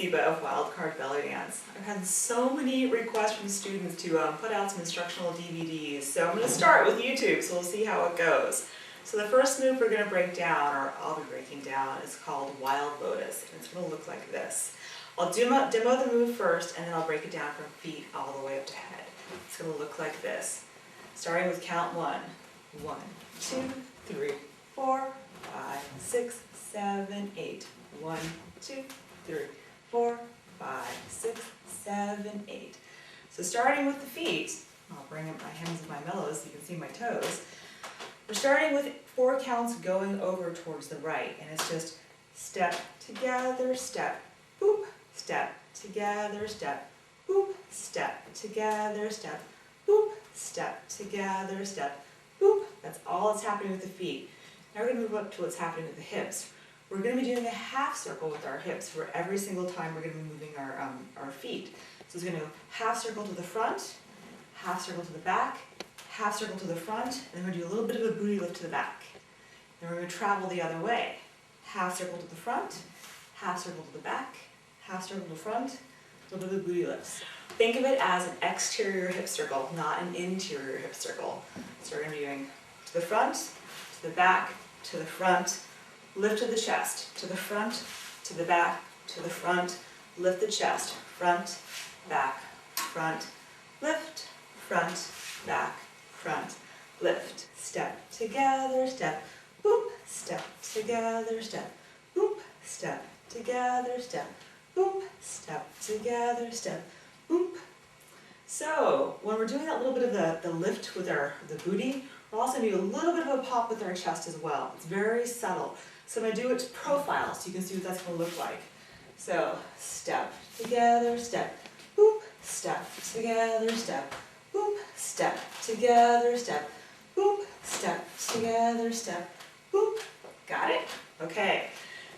Seba of WildCard BellyDance. I've had so many requests from students to put out some instructional DVDs, so I'm going to start with YouTube, so we'll see how it goes. So the first move we're going to break down, or I'll be breaking down, is called Wild Lotus, and it's going to look like this. I'll demo the move first, and then I'll break it down from feet all the way up to head. It's going to look like this, starting with count 1. 1, 2, 3, 4, 5, 6, 7, 8. 1, 2, 3, 4, 5, 6, 7, 8. So starting with the feet, I'll bring up my hands and my mellows so you can see my toes. We're starting with 4 counts going over towards the right, and it's just step together, step, boop, step together, step, boop, step together, step, boop, step together, step, boop. That's all that's happening with the feet. Now we're going to move up to what's happening with the hips. We're going to be doing a half circle with our hips for every single time we're going to be moving our feet. So it's going to go half circle to the front, half circle to the back, half circle to the front, and then we're going to do a little bit of a booty lift to the back. Then we're going to travel the other way. Half circle to the front, half circle to the back, half circle to the front, a little bit of booty lifts. Think of it as an exterior hip circle, not an interior hip circle. So we're going to be doing to the front, to the back, to the front, lift to the chest, to the front, to the back, to the front, lift the chest, front, back, front, lift, front, back, front, lift. Step together, step, boop, step together, step, boop, step together, step, boop, step together, step, boop. So when we're doing that little bit of the lift with the booty, we're also going to do a little bit of a pop with our chest as well. It's very subtle. So I'm going to do it profile so you can see what that's going to look like. So step together, step, boop, step together, step, boop, step together, step, boop, step together, step, boop. Got it? Okay.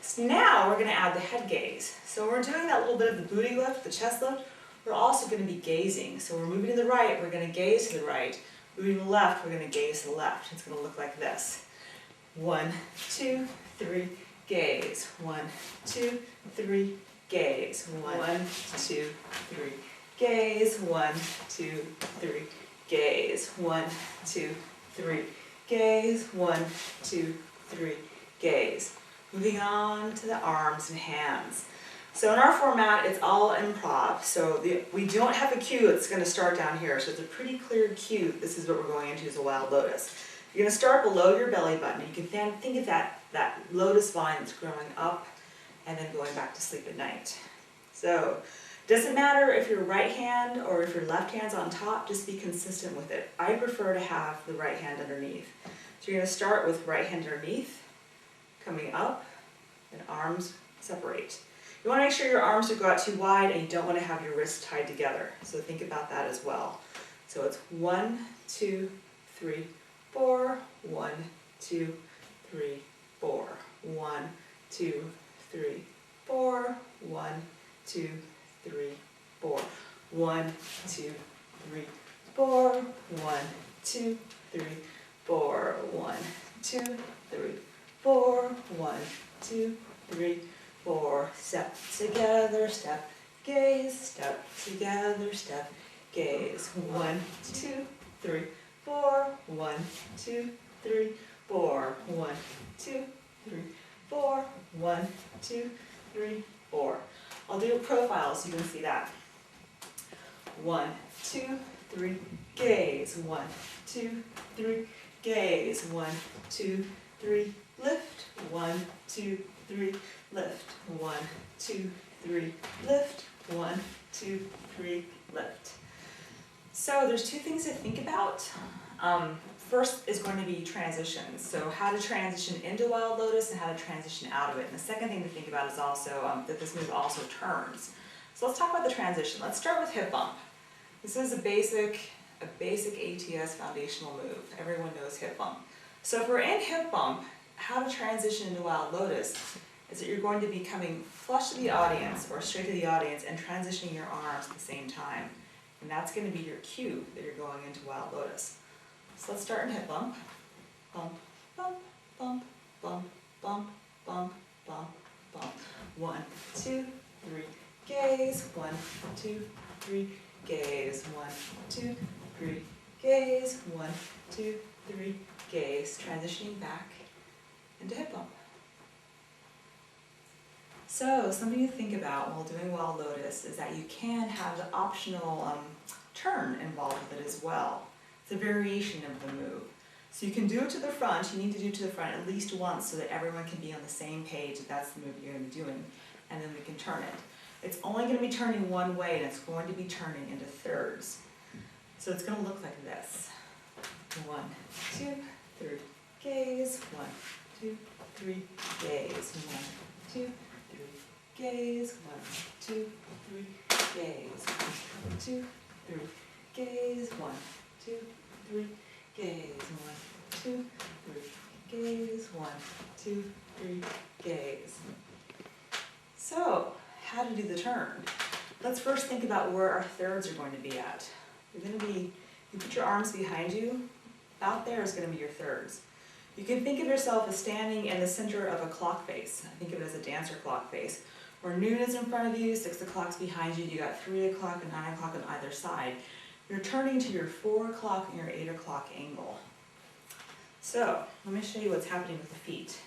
So now we're going to add the head gaze. So we're doing that little bit of the booty lift, the chest lift. We're also going to be gazing. So we're moving to the right, we're going to gaze to the right. Moving to the left, we're going to gaze to the left. It's going to look like this. 1, 2, 3, gaze. 1, 2, 3, gaze. 1, 2, 3, gaze. 1, 2, 3, gaze. 1, 2, 3, gaze. 1, 2, 3, gaze. Moving on to the arms and hands. So in our format, it's all improv. So we don't have a cue that's going to start down here. So it's a pretty clear cue. This is what we're going into as a Wild Lotus. You're going to start below your belly button. You can then think of that lotus vine that's growing up and then going back to sleep at night. So it doesn't matter if your right hand or if your left hand's on top, just be consistent with it. I prefer to have the right hand underneath. So you're going to start with right hand underneath, coming up, and arms separate. You want to make sure your arms don't go out too wide and you don't want to have your wrists tied together. So think about that as well. So it's 1, 2, 3, 4, 1, 2, 3, 4, 1, 2, 3, 4, 1, 2, 3, 4, 1, 2, 3, 4, 1, 2, 3, 4, 1, 2, 3, 4, 1, 2, 3, 4, step together, step, gaze, step together, step, gaze. 1, 2, 3, 4, 1, 2, 3, 4, 1, 2, 3, 4, 1, 2, 3, 4. I'll do a profile so you can see that. 1, 2, 3, gaze. 1, 2, 3, gaze. 1, 2, 3, lift. 1, 2, 3, lift. 1, 2, 3, lift. 1, 2, 3, lift. So there's 2 things to think about. First is going to be transitions. So how to transition into Wild Lotus and how to transition out of it. And the second thing to think about is also that this move also turns. So let's talk about the transition. Let's start with hip bump. This is a basic ATS foundational move. Everyone knows hip bump. So if we're in hip bump, how to transition into Wild Lotus is that you're going to be coming flush to the audience or straight to the audience and transitioning your arms at the same time. And that's going to be your cue that you're going into Wild Lotus. So let's start in hip bump. Bump, bump, bump, bump, bump, bump, bump, bump. 1, 2, 3, gaze, 1, 2, 3, gaze, 1, 2, 3, gaze, 1, 2, 3, gaze, transitioning back into hip bump. So something to think about while doing Wild Lotus is that you can have the optional turn involved with it as well. It's a variation of the move. So you can do it to the front, you need to do it to the front at least once so that everyone can be on the same page that that's the move you're going to be doing, and then we can turn it. It's only going to be turning one way and it's going to be turning into thirds. So it's going to look like this. 1, 2, 3, gaze, 1, 2, 3, gaze, 1, 2, 3, gaze, 1, 2, 3, gaze, 1, 2, 3, gaze, 1, 2, 3, gaze, 1, 2, 3, gaze, 1, 2, 3, gaze. So, how to do the turn? Let's first think about where our thirds are going to be at. You're going to be, you put your arms behind you, out there is going to be your thirds. You can think of yourself as standing in the center of a clock face. Think of it as a dancer clock face, where noon is in front of you, 6 o'clock's behind you, you got 3 o'clock and 9 o'clock on either side. You're turning to your 4 o'clock and your 8 o'clock angle. So, let me show you what's happening with the feet.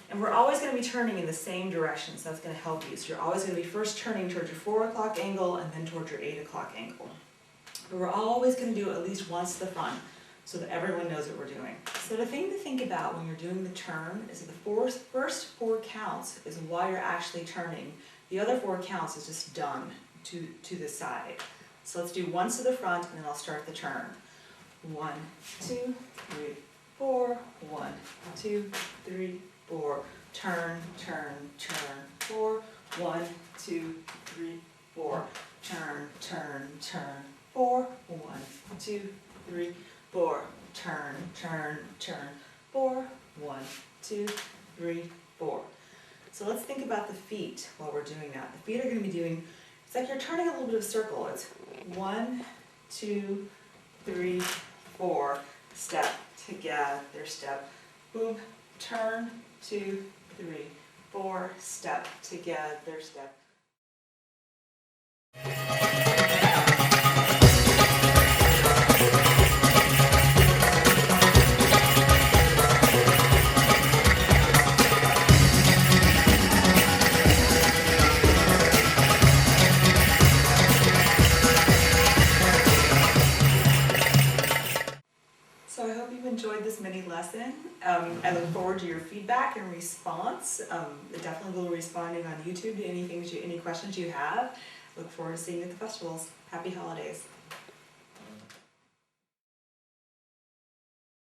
And we're always going to be turning in the same direction, so that's going to help you. So you're always going to be first turning towards your 4 o'clock angle and then towards your 8 o'clock angle. But we're always going to do it at least once to the front so that everyone knows what we're doing. So the thing to think about when you're doing the turn is that the first 4 counts is while you're actually turning. The other 4 counts is just done to the side. So let's do once to the front and then I'll start the turn. 1, 2, 3, 4, 1, 2, 3, 4, turn, turn, turn, 4, 1, 2, 3, 4, turn, turn, turn, 4, 1, 2, 3, 4, turn, turn, turn, 4, 1, 2, 3, 4. So let's think about the feet while we're doing that. The feet are going to be doing, it's like you're turning a little bit of circle. It's 1, 2, 3, 4, step, together, step, boom, turn, 2, 3, 4, step, together, step. So I hope you've enjoyed this mini lesson. I look forward to your feedback and response. Definitely will be responding on YouTube to any questions you have. Look forward to seeing you at the festivals. Happy holidays.